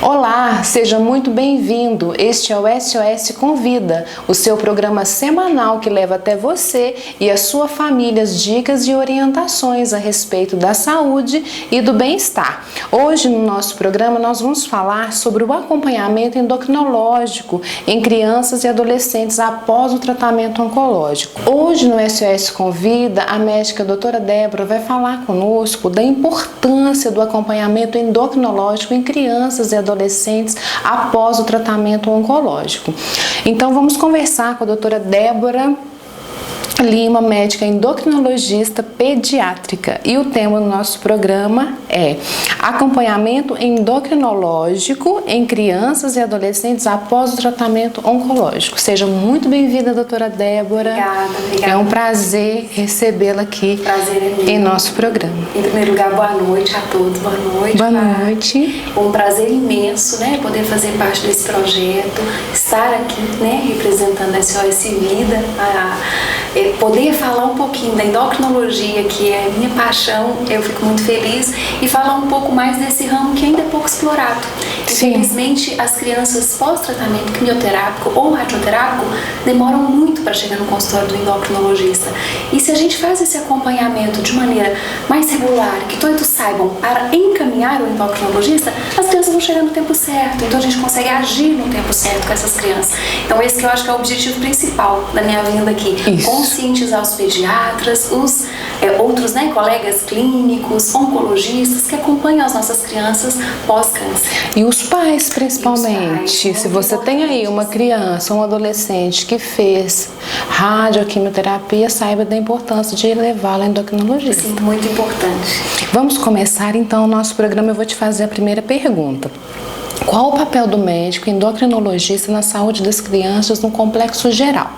Olá, seja muito bem-vindo. Este é o SOS Convida, o seu programa semanal que leva até você e a sua família as dicas e orientações a respeito da saúde e do bem-estar. Hoje no nosso programa nós vamos falar sobre o acompanhamento endocrinológico em crianças e adolescentes após o tratamento oncológico. Hoje no SOS Convida, a médica doutora Débora vai falar conosco da importância do acompanhamento endocrinológico em crianças e adolescentes após o tratamento oncológico. Então vamos conversar com a doutora Débora Lima, médica endocrinologista pediátrica, e o tema do nosso programa é acompanhamento endocrinológico em crianças e adolescentes após o tratamento oncológico. Seja muito bem-vinda, doutora Débora. Obrigada. É um prazer recebê-la aqui em nosso programa. Em primeiro lugar, boa noite a todos. Boa noite. Boa noite. Um prazer imenso, poder fazer parte desse projeto, estar aqui, representando a SOS Vida, poder falar um pouquinho da endocrinologia, que é a minha paixão. Eu fico muito feliz, e falar um pouco mais desse ramo que ainda é pouco explorado. Infelizmente, as crianças pós-tratamento quimioterápico ou radioterápico demoram muito para chegar no consultório do endocrinologista. E se a gente faz esse acompanhamento de maneira mais regular, que todos saibam para encaminhar o endocrinologista, as crianças vão chegar no tempo certo. Então a gente consegue agir no tempo certo com essas crianças. Então esse que eu acho que é o objetivo principal da minha vinda aqui. Isso. Conscientizar os pediatras, os outros colegas clínicos, oncologistas que acompanham as nossas crianças pós-câncer. E os pais, principalmente. Se você tem aí uma criança, um adolescente que fez radioquimioterapia, saiba da importância de levá-la ao endocrinologista. Sim, muito importante. Vamos começar então o nosso programa. Eu vou te fazer a primeira pergunta. Qual o papel do médico endocrinologista na saúde das crianças no complexo geral?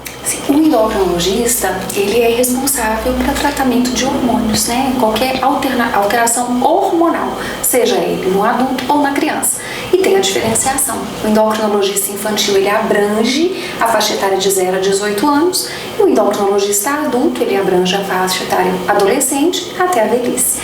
O endocrinologista, ele é responsável para tratamento de hormônios, qualquer alteração hormonal, seja ele no adulto ou na criança. E tem a diferenciação. O endocrinologista infantil, ele abrange a faixa etária de 0 a 18 anos, e o endocrinologista adulto, ele abrange a faixa etária adolescente até a velhice.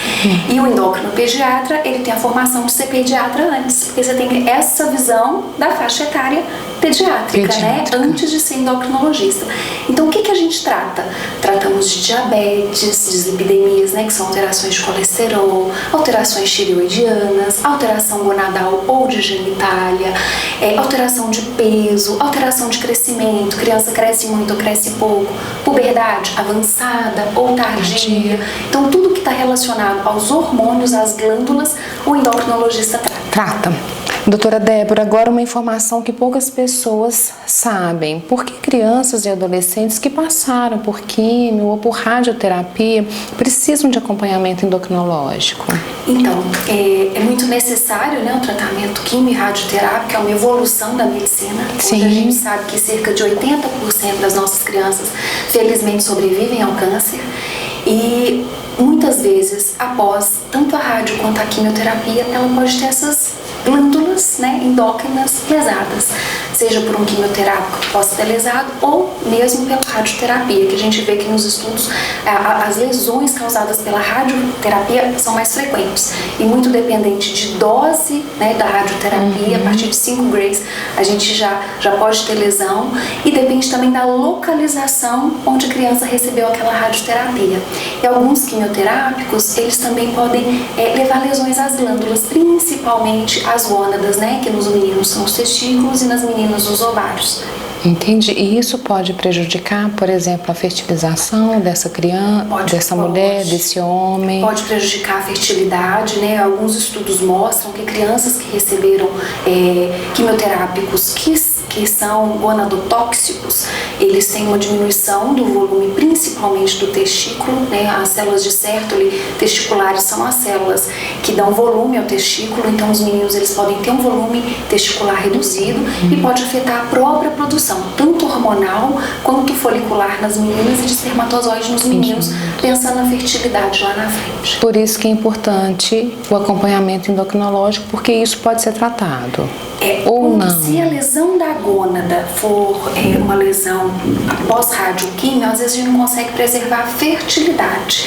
E o endócrino pediatra, ele tem a formação de ser pediatra antes, porque você tem essa visão da faixa etária pediátrica. Antes de ser endocrinologista. Então, o que a gente trata? Tratamos de diabetes, dislipidemias, que são alterações de colesterol, alterações tireoidianas, alteração gonadal ou de genitália, alteração de peso, alteração de crescimento, criança cresce muito ou cresce pouco, puberdade avançada ou tardia. Então, tudo que está relacionado aos hormônios, às glândulas, o endocrinologista trata. Doutora Débora, agora uma informação que poucas pessoas sabem. Por que crianças e adolescentes que passaram por químio ou por radioterapia precisam de acompanhamento endocrinológico? Então, é muito necessário o tratamento químio e radioterápico, é uma evolução da medicina. Sim. Hoje a gente sabe que cerca de 80% das nossas crianças, felizmente, sobrevivem ao câncer. E muitas vezes, após tanto a rádio quanto a quimioterapia, ela pode ter essas glândulas endócrinas lesadas, seja por um quimioterápico que possa ter lesado ou mesmo pela radioterapia, que a gente vê que nos estudos as lesões causadas pela radioterapia são mais frequentes e muito dependente de dose da radioterapia. A partir de 5 grays a gente já pode ter lesão, e depende também da localização onde a criança recebeu aquela radioterapia. E alguns quimioterápicos, eles também podem levar lesões às glândulas, principalmente as gônadas, que nos meninos são os testículos e nas meninas os ovários. Entendi. E isso pode prejudicar, por exemplo, a fertilização dessa criança, dessa mulher, desse homem? Pode prejudicar a fertilidade, Alguns estudos mostram que crianças que receberam quimioterápicos que são gonadotóxicos, eles têm uma diminuição do volume, principalmente do testículo, As células de Sertoli testiculares são as células que dão volume ao testículo, então os meninos eles podem ter um volume testicular reduzido e pode afetar a própria produção, tanto hormonal quanto folicular nas meninas e de espermatozoide nos meninos, pensando na fertilidade lá na frente. Por isso que é importante o acompanhamento endocrinológico, porque isso pode ser tratado. Ou não? Se a lesão da gônada for uma lesão pós-radioquímio, às vezes a gente não consegue preservar a fertilidade.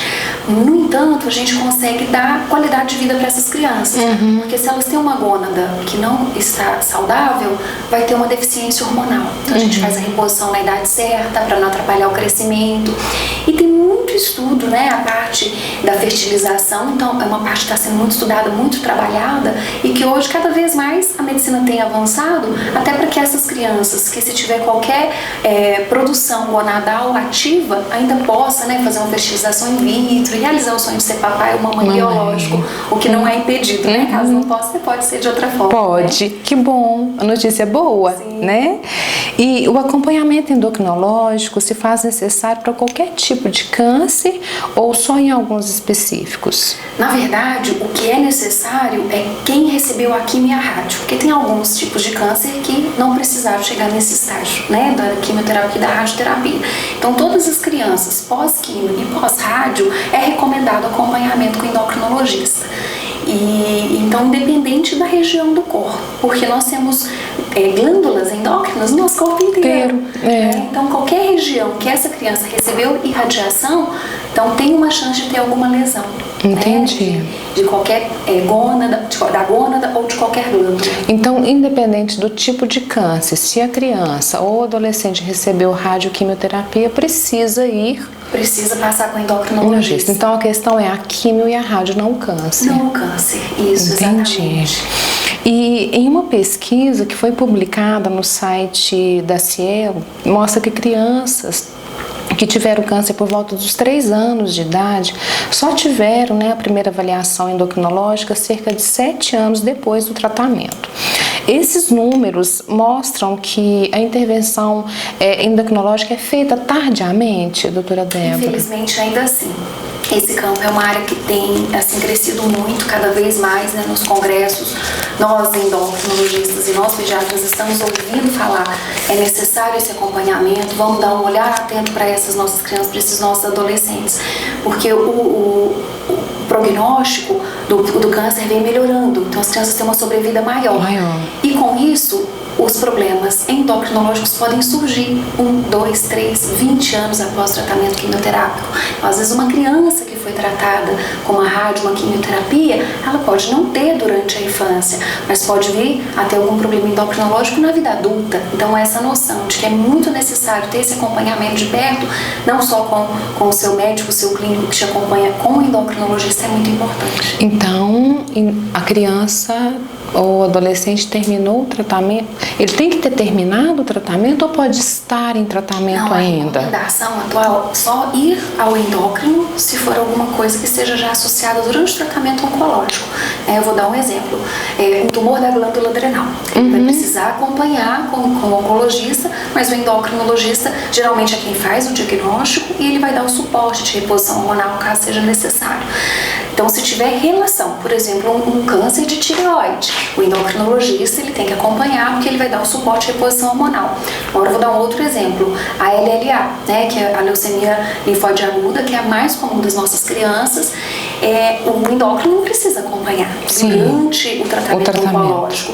No entanto, a gente consegue dar qualidade de vida para essas crianças. Porque se elas têm uma gônada que não está saudável, vai ter uma deficiência hormonal. Então a gente faz a reposição na idade certa para não atrapalhar o crescimento. E tem muito estudo, né? A parte da fertilização, então é uma parte que está sendo muito estudada, muito trabalhada, e que hoje cada vez mais a medicina tem avançado, até para que essas crianças, que se tiver qualquer produção gonadal ativa, ainda possa, né, fazer uma fertilização in vitro e realizar o sonho de ser papai ou mamãe biológico, o que não é impedido, né? Caso não possa, pode ser de outra forma. Pode, né? Que bom, a notícia é boa, né? E o acompanhamento endocrinológico se faz necessário para qualquer tipo de câncer ou só em alguns específicos? Na verdade, o que é necessário é quem recebeu a quimio e a rádio, porque tem alguns tipos de câncer que não precisaram chegar nesse estágio, né, da quimioterapia e da radioterapia. Então, todas as crianças pós-quimio e pós-rádio é recomendado acompanhamento com endocrinologista. E então, independente da região do corpo, porque nós temos glândulas endócrinas no nosso corpo inteiro. Então, qualquer região que essa criança recebeu irradiação, então tem uma chance de ter alguma lesão. Entendi. Né? De qualquer gônada, da gônada ou de qualquer glândula. Então, independente do tipo de câncer, se a criança ou adolescente recebeu radioquimioterapia, precisa passar com o endocrinologista. Então, a questão é a quimio e a rádio, não o câncer. Não o câncer, isso, exatamente. E em uma pesquisa que foi publicada no site da Cielo, mostra que crianças que tiveram câncer por volta dos 3 anos de idade só tiveram, né, a primeira avaliação endocrinológica cerca de 7 anos depois do tratamento. Esses números mostram que a intervenção endocrinológica é feita tardiamente, doutora Débora? Infelizmente, ainda assim. Esse campo é uma área que tem crescido muito, cada vez mais, né, nos congressos. Nós, endocrinologistas e nós, pediatras, estamos ouvindo falar, é necessário esse acompanhamento, vamos dar um olhar atento para essas nossas crianças, para esses nossos adolescentes, porque o prognóstico do câncer vem melhorando, então as crianças têm uma sobrevida maior. E com isso, os problemas endocrinológicos podem surgir 1, 2, 3, 20 anos após o tratamento quimioterápico. Então, às vezes uma criança que foi tratada com uma rádio, uma quimioterapia, ela pode não ter durante a infância, mas pode vir a ter algum problema endocrinológico na vida adulta. Então essa noção de que é muito necessário ter esse acompanhamento de perto, não só com o seu médico, o seu clínico que te acompanha, com o endocrinologista, é muito importante. Então, a criança ou adolescente terminou o tratamento, ele tem que ter terminado o tratamento ou pode estar em tratamento ainda? A recomendação atual só ir ao endócrino se for alguma coisa que esteja já associada durante o tratamento oncológico. Eu vou dar um exemplo, um tumor da glândula adrenal. Ele vai precisar acompanhar com o oncologista, mas o endocrinologista geralmente é quem faz o diagnóstico e ele vai dar o suporte de reposição hormonal caso seja necessário. Então, se tiver relação, por exemplo, um câncer de tireoide, o endocrinologista ele tem que acompanhar porque ele vai dar o suporte de reposição hormonal. Agora eu vou dar um outro exemplo, a LLA, né, que é a leucemia linfóide aguda, que é a mais comum das nossas crianças. O endócrino não precisa acompanhar durante o tratamento oncológico.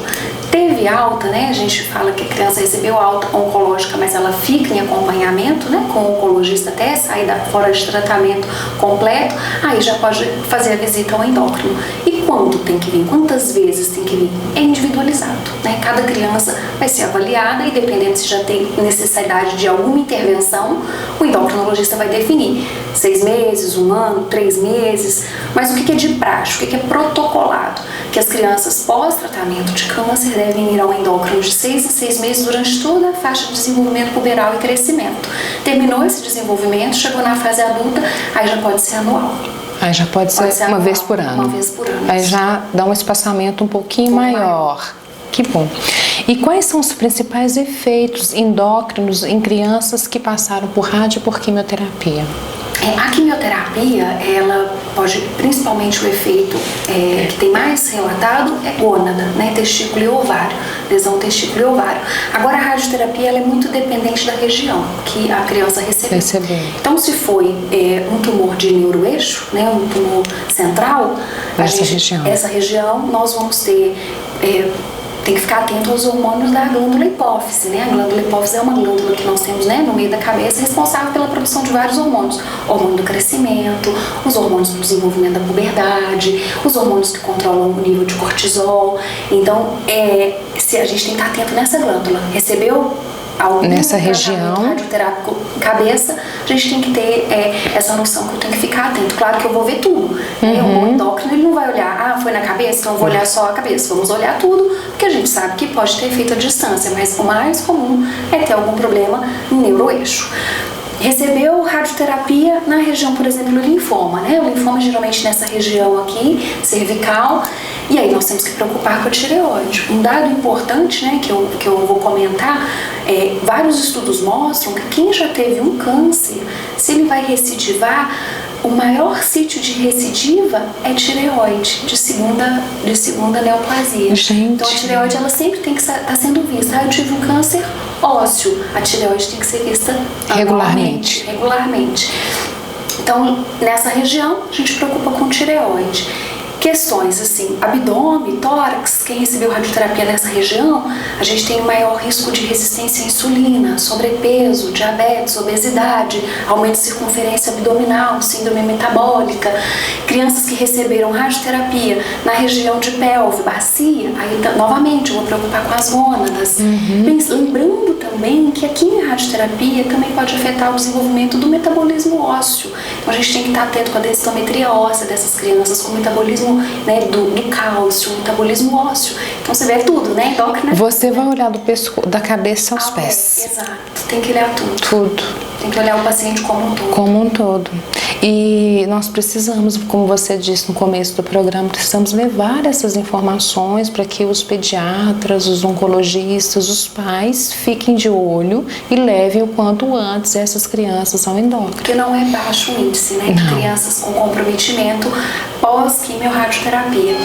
Teve alta, né? A gente fala que a criança recebeu alta oncológica, mas ela fica em acompanhamento, né, com o oncologista até sair fora de tratamento completo, aí já pode fazer a visita ao endócrino. E quando tem que vir? Quantas vezes tem que vir? É individualizado, né? Cada criança vai ser avaliada e dependendo se já tem necessidade de alguma intervenção, o endocrinologista vai definir 6 meses, 1 ano, 3 meses. Mas o que é de prático, o que é protocolado? Que as crianças pós-tratamento de câncer devem ir ao endócrino de 6 em 6 meses durante toda a faixa de desenvolvimento puberal e crescimento. Terminou esse desenvolvimento, chegou na fase adulta, aí já pode ser anual. Aí já pode ser uma anual, vez por ano. Uma vez por ano. Aí já dá um espaçamento um pouquinho maior. Que bom. E quais são os principais efeitos endócrinos em crianças que passaram por rádio e por quimioterapia? A quimioterapia, ela pode, principalmente o efeito que tem mais relatado é gônada, né, testículo e ovário, lesão testículo e ovário. Agora a radioterapia ela é muito dependente da região que a criança recebeu. Então, se foi um tumor de neuroeixo, né, um tumor central, essa região nós vamos ter tem que ficar atento aos hormônios da glândula hipófise, né? A glândula hipófise é uma glândula que nós temos, né, no meio da cabeça, responsável pela produção de vários hormônios. Hormônio do crescimento, os hormônios do desenvolvimento da puberdade, os hormônios que controlam o nível de cortisol. Então, se a gente tem que estar atento nessa glândula. Recebeu nessa região radioterápico cabeça, a gente tem que ter essa noção que eu tenho que ficar atento. Claro que eu vou ver tudo. O endócrino, ele não vai olhar, foi na cabeça, então eu vou olhar só a cabeça. Vamos olhar tudo, porque a gente sabe que pode ter efeito à distância, mas o mais comum é ter algum problema no neuroeixo. Recebeu radioterapia na região, por exemplo, do linfoma, né? O linfoma geralmente nessa região aqui, cervical, e aí nós temos que preocupar com a tireoide. Um dado importante, né, que eu vou comentar, vários estudos mostram que quem já teve um câncer, se ele vai recidivar, o maior sítio de recidiva é tireoide, de segunda neoplasia. Gente. Então a tireoide, ela sempre tem que estar sendo vista. Eu tive um câncer ósseo, a tireoide tem que ser vista regularmente. Então, nessa região, a gente preocupa com tireoide. Questões assim, abdômen, tórax, quem recebeu radioterapia nessa região, a gente tem maior risco de resistência à insulina, sobrepeso, diabetes, obesidade, aumento de circunferência abdominal, síndrome metabólica. Crianças que receberam radioterapia na região de pelve, bacia, aí novamente eu vou preocupar com as gônadas. Lembrando também que a quimio-radioterapia também pode afetar o desenvolvimento do metabolismo ósseo. Então a gente tem que estar atento com a densitometria óssea dessas crianças, com o metabolismo, né, do cálcio, o metabolismo ósseo. Então você vê tudo, né? Endócrino. Você vai olhar da cabeça aos pés. Exato. Tem que olhar tudo. Tudo. Tem que olhar o paciente como um todo. Como um todo. E nós precisamos, como você disse no começo do programa, precisamos levar essas informações para que os pediatras, os oncologistas, os pais fiquem de olho e levem o quanto antes essas crianças ao endócrino. Porque não é baixo índice, né? De crianças com comprometimento pós-quimio-radioterapia.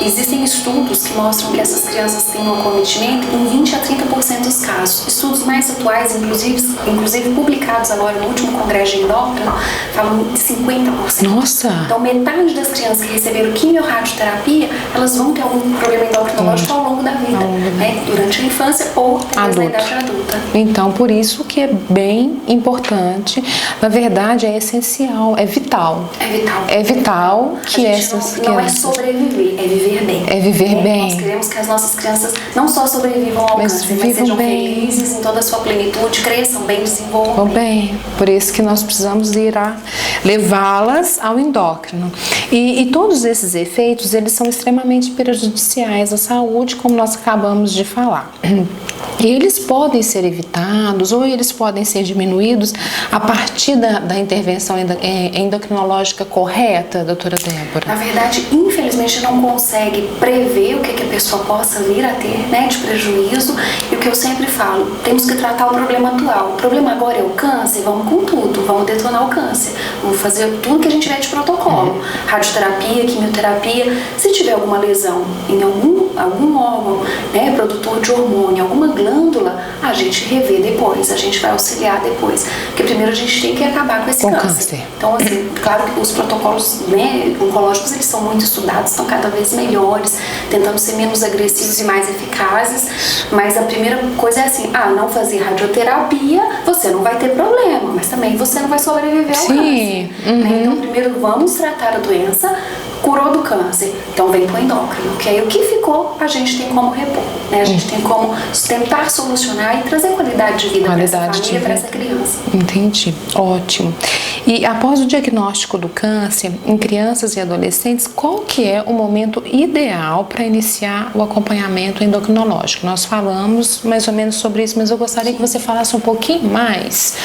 Existem estudos que mostram que essas crianças têm um acometimento em 20 a 30% dos casos. Estudos mais atuais, inclusive publicados agora no último congresso de endócrino, falam de 50%. Nossa! Então, metade das crianças que receberam quimio-radioterapia, elas vão ter algum problema endocrinológico ao longo da vida, né? Durante a infância ou depois da idade adulta. Então, por isso que é bem importante, na verdade é essencial, é vital. É vital que essas crianças... Não é sobreviver, é viver bem. É viver bem. Nós queremos que as nossas crianças não só sobrevivam ao câncer, mas sejam felizes em toda a sua plenitude, cresçam bem, desenvolvam bem. Por isso que nós precisamos ir a levá-las ao endócrino. E todos esses efeitos, eles são extremamente prejudiciais à saúde, como nós acabamos de falar. E eles podem ser evitados ou eles podem ser diminuídos a partir da intervenção endocrinológica correta, doutora Débora? Na verdade, infelizmente, não consegue prever o que a pessoa possa vir a ter, né, de prejuízo. E o que eu sempre falo, temos que tratar o problema atual. O problema agora é o câncer, vamos com tudo, vamos detonar o câncer. Vamos fazer tudo que a gente tiver de protocolo. Radioterapia, quimioterapia. Se tiver alguma lesão em algum órgão, né, produtor de hormônio, alguma glândula, a gente revê depois, a gente vai auxiliar depois. Porque primeiro a gente tem que acabar com esse câncer. Então, assim, claro que os protocolos, né, oncológicos, eles são muito estudados, estão cada vez melhores, tentando ser menos agressivos e mais eficazes, mas a primeira coisa é assim, não fazer radioterapia, você não vai ter problema, mas também você não vai sobreviver ao câncer. Né? Então, primeiro vamos tratar a doença, curou do câncer, então vem pro endócrino, que aí o que ficou a gente tem como repor, né? A gente tem como tentar solucionar e trazer qualidade de vida para essa família, para essa criança. Entendi, ótimo. E após o diagnóstico do câncer em crianças e adolescentes, qual que é o momento ideal para iniciar o acompanhamento endocrinológico? Nós falamos mais ou menos sobre isso, mas eu gostaria que você falasse um pouquinho mais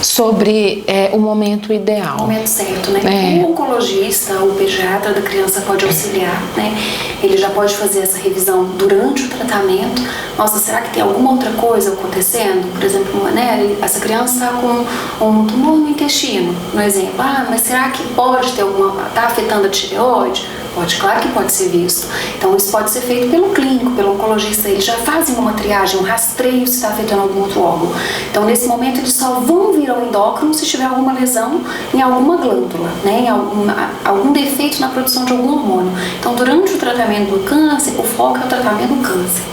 sobre o momento ideal. O momento certo, né? O oncologista, o pediatra da criança pode auxiliar, né? Ele já pode fazer essa revisão durante o tratamento. Nossa, será que tem alguma outra coisa acontecendo? Por exemplo, né, essa criança está com um tumor no intestino, no exemplo. Mas será que pode ter está afetando a tireoide? Pode, claro que pode ser visto. Então, isso pode ser feito pelo clínico, pelo oncologista. Eles já fazem uma triagem, um rastreio se está afetando algum outro órgão. Então, nesse momento, eles só vão vir ao endócrino se tiver alguma lesão em alguma glândula, né? Em algum defeito na produção de algum hormônio. Então, durante o tratamento do câncer, o foco é o tratamento do câncer.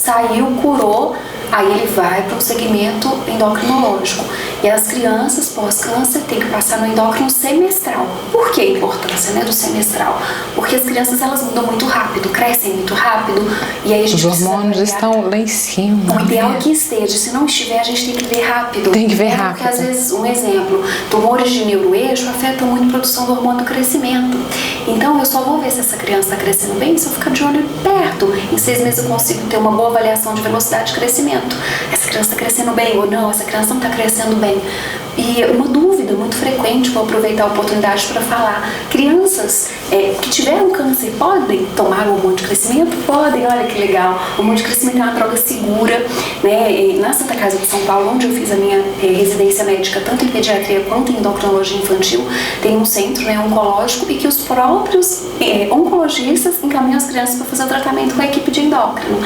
saiu, curou, aí ele vai para um segmento endocrinológico. E as crianças pós-câncer têm que passar no endócrino semestral. Por que a importância, né, do semestral? Porque as crianças, elas mudam muito rápido, crescem muito rápido, e aí a gente os hormônios estão lá em cima. O ideal é que esteja, se não estiver, a gente tem que ver rápido. Tem que ver rápido. Porque às vezes, um exemplo, tumores de neuroeixo afetam muito a produção do hormônio do crescimento. Então eu só vou ver se essa criança está crescendo bem se eu ficar de olho perto. Em 6 meses eu consigo ter uma boa avaliação de velocidade de crescimento. Essa criança está crescendo bem ou não, essa criança não está crescendo bem. E uma dúvida muito frequente, vou aproveitar a oportunidade para falar. Crianças que tiveram câncer podem tomar o hormônio de crescimento? Podem, olha que legal. O hormônio de crescimento é uma droga segura, né? E na Santa Casa de São Paulo, onde eu fiz a minha residência médica, tanto em pediatria quanto em endocrinologia infantil, tem um centro, né, oncológico, e que os próprios oncologistas encaminham as crianças para fazer o tratamento com a equipe de endócrino.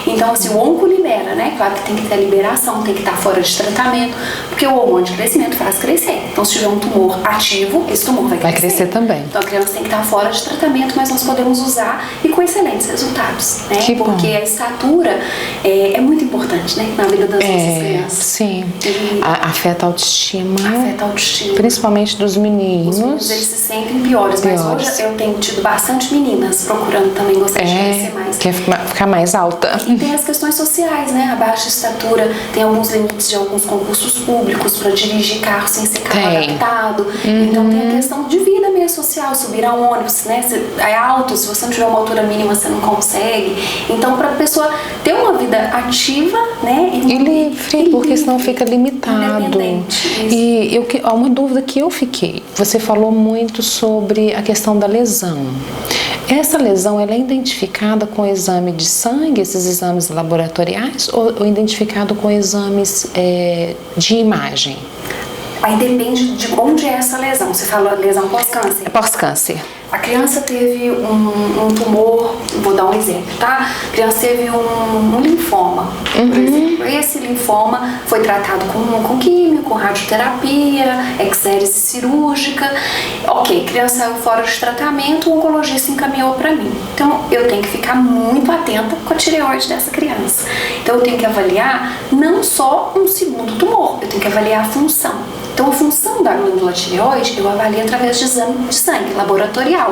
Então, assim, o onco libera, né? Claro que tem que ter liberação, tem que estar fora de tratamento, porque o hormônio de crescimento faz crescer. Então, se tiver um tumor ativo, esse tumor vai crescer também. Então, a criança tem que estar fora de tratamento, mas nós podemos usar e com excelentes resultados, né? Porque a estatura é muito importante, né, na vida das nossas crianças. Sim. Afeta a autoestima. Afeta a autoestima. Principalmente dos meninos. Os meninos, eles se sentem piores, mas hoje eu tenho tido bastante meninas procurando também gostar de crescer mais. Quer ficar mais alta. E tem as questões sociais, né? A baixa estatura, tem alguns limites de alguns concursos públicos para dirigir carro sem ser carro adaptado. Então tem a questão de vida meio social, subir a ônibus, né? É alto, se você não tiver uma altura mínima, você não consegue. Então, para a pessoa ter uma vida ativa, né? E livre, porque senão fica limitado. E há uma dúvida que eu fiquei. Você falou muito sobre a questão da lesão. Essa lesão, ela é identificada com exame de sangue, esses exames laboratoriais, ou identificado com exames de imagem? Aí depende de onde é essa lesão. Você falou lesão pós-câncer? Pós-câncer. A criança teve um tumor, vou dar um exemplo, tá? A criança teve um linfoma, por exemplo. Esse linfoma foi tratado com químio, com radioterapia, exérese cirúrgica. Ok, criança saiu fora de tratamento, o oncologista encaminhou para mim. Então, eu tenho que ficar muito atenta com a tireoide dessa criança. Então, eu tenho que avaliar não só um segundo tumor, eu tenho que avaliar a função. Então, a função da glândula tireoide eu avalio através de exame de sangue laboratorial.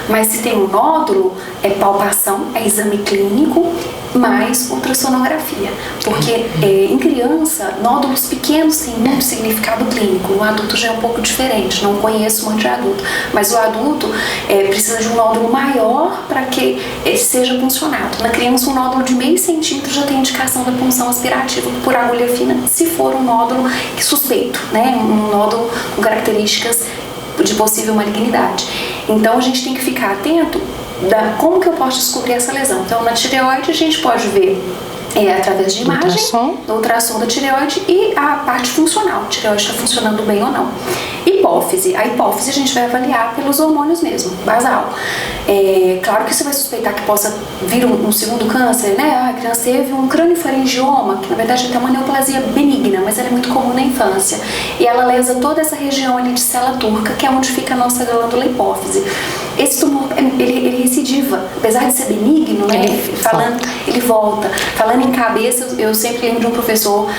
Mas se tem um nódulo, é palpação, é exame clínico, mais ultrassonografia. Porque em criança, nódulos pequenos têm muito significado clínico. No adulto já é um pouco diferente, não conheço muito de adulto. Mas o adulto precisa de um nódulo maior para que ele seja puncionado. Na criança, um nódulo de meio centímetro já tem indicação da punção aspirativa por agulha fina, se for um nódulo suspeito, né? Um nódulo com características de possível malignidade. Então a gente tem que ficar atento como que eu posso descobrir essa lesão. Então na tireoide a gente pode ver através de imagem, do ultrassom da tireoide e a parte funcional, a tireoide está funcionando bem ou não. Hipófise, a hipófise a gente vai avaliar pelos hormônios mesmo, basal. Claro que você vai suspeitar que possa vir um segundo câncer, né? A criança teve um craniofaringioma, que na verdade é uma neoplasia benigna, mas ela é muito comum na infância. E ela lesa toda essa região ali de cela turca, que é onde fica a nossa glândula hipófise. Esse tumor, ele recidiva, apesar de ser benigno, né? Ele volta. Falando em cabeça, eu sempre lembro de um professor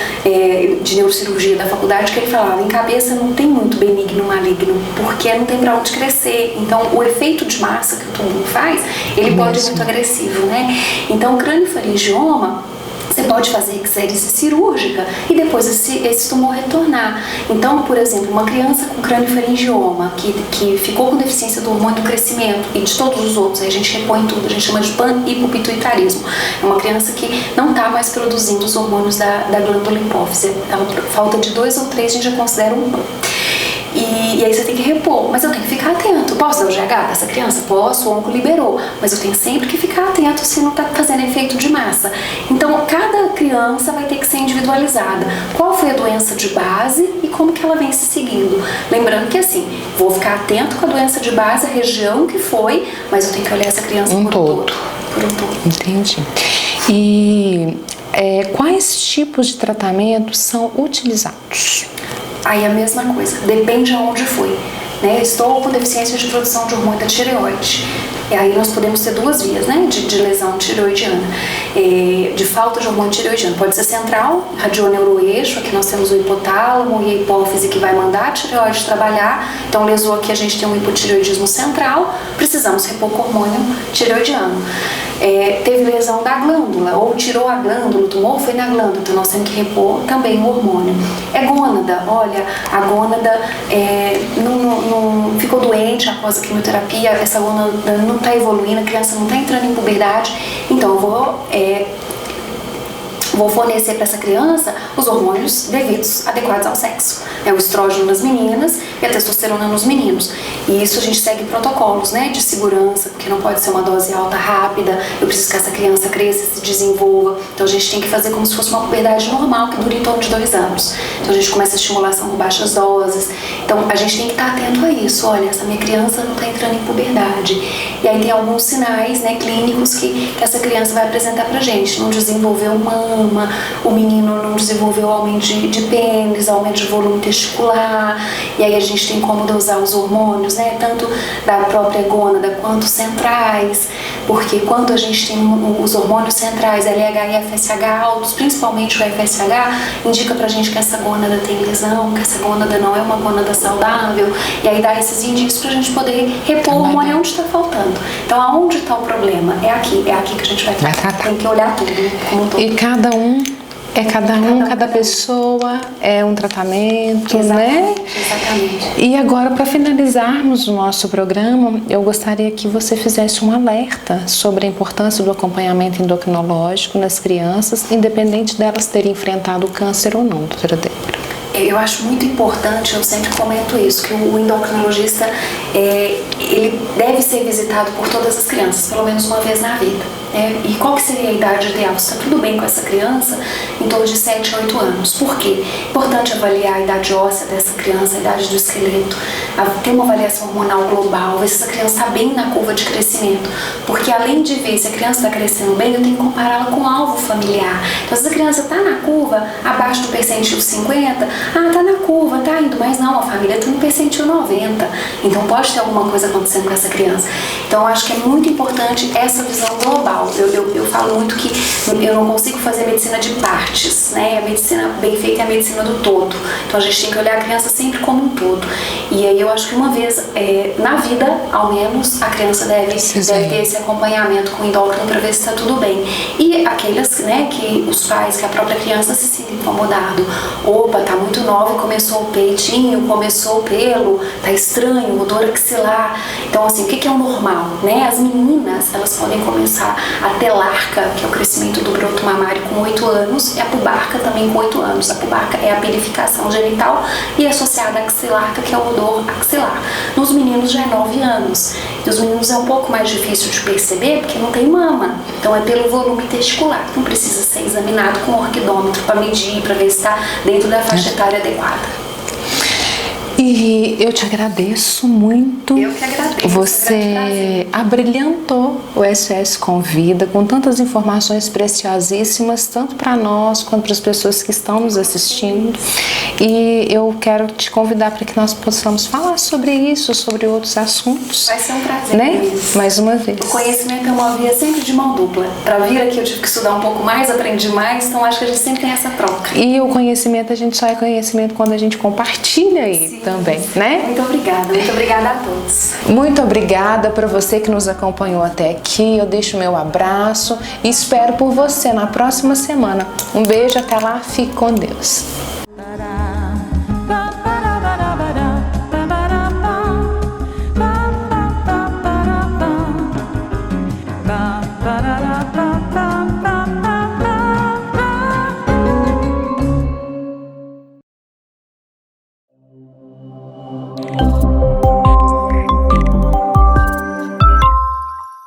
de neurocirurgia da faculdade que ele falava, em cabeça não tem muito benigno maligno, porque não tem pra onde crescer. Então, o efeito de massa que o tumor faz, ele pode ser muito agressivo, né? Então, o craniofaringioma, você pode fazer exérese cirúrgica e depois esse tumor retornar. Então, por exemplo, uma criança com craniofaringioma que ficou com deficiência do hormônio do crescimento e de todos os outros, aí a gente repõe tudo, a gente chama de panhipopituitarismo. É uma criança que não está mais produzindo os hormônios da glândula hipófise. Ela, falta de 2 ou 3, a gente já considera um PAN. E aí você tem que repor, mas eu tenho que ficar atento. Posso dar o GH para essa criança? Posso, o onco liberou, mas eu tenho sempre que ficar atento se não está fazendo efeito de massa. Então, cada criança vai ter que ser individualizada. Qual foi a doença de base e como que ela vem se seguindo? Lembrando que assim, vou ficar atento com a doença de base, a região que foi, mas eu tenho que olhar essa criança por um todo. Entendi. E quais tipos de tratamento são utilizados? Aí a mesma coisa, depende aonde foi. Né? Estou com deficiência de produção de hormônio da tireoide. E aí nós podemos ter duas vias, né, de lesão tireoidiana, de falta de hormônio tireoidiano. Pode ser central, radioneuroeixo, aqui nós temos o hipotálamo e a hipófise que vai mandar a tireoide trabalhar. Então lesou aqui, a gente tem um hipotireoidismo central, precisamos repor com hormônio tireoidiano. Teve lesão da glândula, ou tirou a glândula, o tumor foi na glândula, então nós temos que repor também o hormônio. Gônada, olha, a gônada não ficou doente após a quimioterapia, essa gônada não está evoluindo, a criança não está entrando em puberdade, então eu vou fornecer para essa criança os hormônios devidos, adequados ao sexo. O estrógeno nas meninas e a testosterona nos meninos. E isso a gente segue protocolos, né, de segurança, porque não pode ser uma dose alta, rápida. Eu preciso que essa criança cresça, se desenvolva. Então a gente tem que fazer como se fosse uma puberdade normal, que dura em torno de 2 anos. Então a gente começa a estimulação com baixas doses. Então a gente tem que estar atento a isso. Olha, essa minha criança não está entrando em puberdade. E aí tem alguns sinais, né, clínicos que essa criança vai apresentar pra gente. Não desenvolveu mama, o menino não desenvolveu aumento de pênis, aumento de volume testicular, e aí a gente tem como dosar os hormônios, né, tanto da própria gônada quanto centrais, porque quando a gente tem os hormônios centrais, LH e FSH altos, principalmente o FSH, indica pra gente que essa gônada tem lesão, que essa gônada não é uma gônada saudável, e aí dá esses indícios pra gente poder repor o hormônio onde está faltando. Então, aonde está o problema? É aqui que a gente vai tratar. Tem que olhar tudo como um todo. E cada pessoa é um tratamento, né? Exatamente. E agora, para finalizarmos o nosso programa, eu gostaria que você fizesse um alerta sobre a importância do acompanhamento endocrinológico nas crianças, independente delas terem enfrentado o câncer ou não, doutora Débora. Eu acho muito importante, eu sempre comento isso, que o endocrinologista, ele deve ser visitado por todas as crianças, pelo menos uma vez na vida. E qual que seria a idade ideal? Se está tudo bem com essa criança, em torno de 7 a 8 anos. Por quê? Importante avaliar a idade óssea dessa criança, a idade do esqueleto, ter uma avaliação hormonal global, ver se essa criança está bem na curva de crescimento. Porque além de ver se a criança está crescendo bem, eu tenho que compará-la com o alvo familiar. Então, se a criança está na curva, abaixo do percentil 50, tá na curva, tá indo, mas não, a família está no percentil 90. Então, pode ter alguma coisa acontecendo com essa criança. Então, eu acho que é muito importante essa visão global. Eu falo muito que eu não consigo fazer medicina de partes, né? A medicina bem feita é a medicina do todo. Então a gente tem que olhar a criança sempre como um todo. E aí eu acho que uma vez na vida, ao menos, a criança deve ter esse acompanhamento com o endócrino para ver se está tudo bem. E aqueles, né, que os pais, que a própria criança se sinta incomodado. Opa, tá muito nova e começou o peitinho, começou o pelo, tá estranho, odor axilar. Então assim, o que é o normal, né? As meninas, elas podem começar a telarca, que é o crescimento do broto mamário com 8 anos, e a pubarca também com 8 anos. A pubarca é a perificação genital e associada à axilarca, que é o odor axilar. Nos meninos já é 9 anos. E os meninos é um pouco mais difícil de perceber porque não tem mama. Então é pelo volume testicular. Não precisa ser examinado com orquidômetro para medir, para ver se está dentro da faixa etária adequada. E eu te agradeço muito. Eu que agradeço. Você abrilhantou o SOS Convida com tantas informações preciosíssimas, tanto para nós quanto para as pessoas que estão nos assistindo. E eu quero te convidar para que nós possamos falar sobre isso, sobre outros assuntos. Vai ser um prazer, né? Mais uma vez. O conhecimento é uma via sempre de mão dupla. Para vir aqui eu tive que estudar um pouco mais, aprendi mais, então acho que a gente sempre tem essa troca. E o conhecimento, a gente só é conhecimento quando a gente compartilha ele também, né? Muito obrigada a todos. Muito obrigada para você que nos acompanhou até aqui. Eu deixo meu abraço e espero por você na próxima semana. Um beijo, até lá, fique com Deus. Ba ba da da ba ba.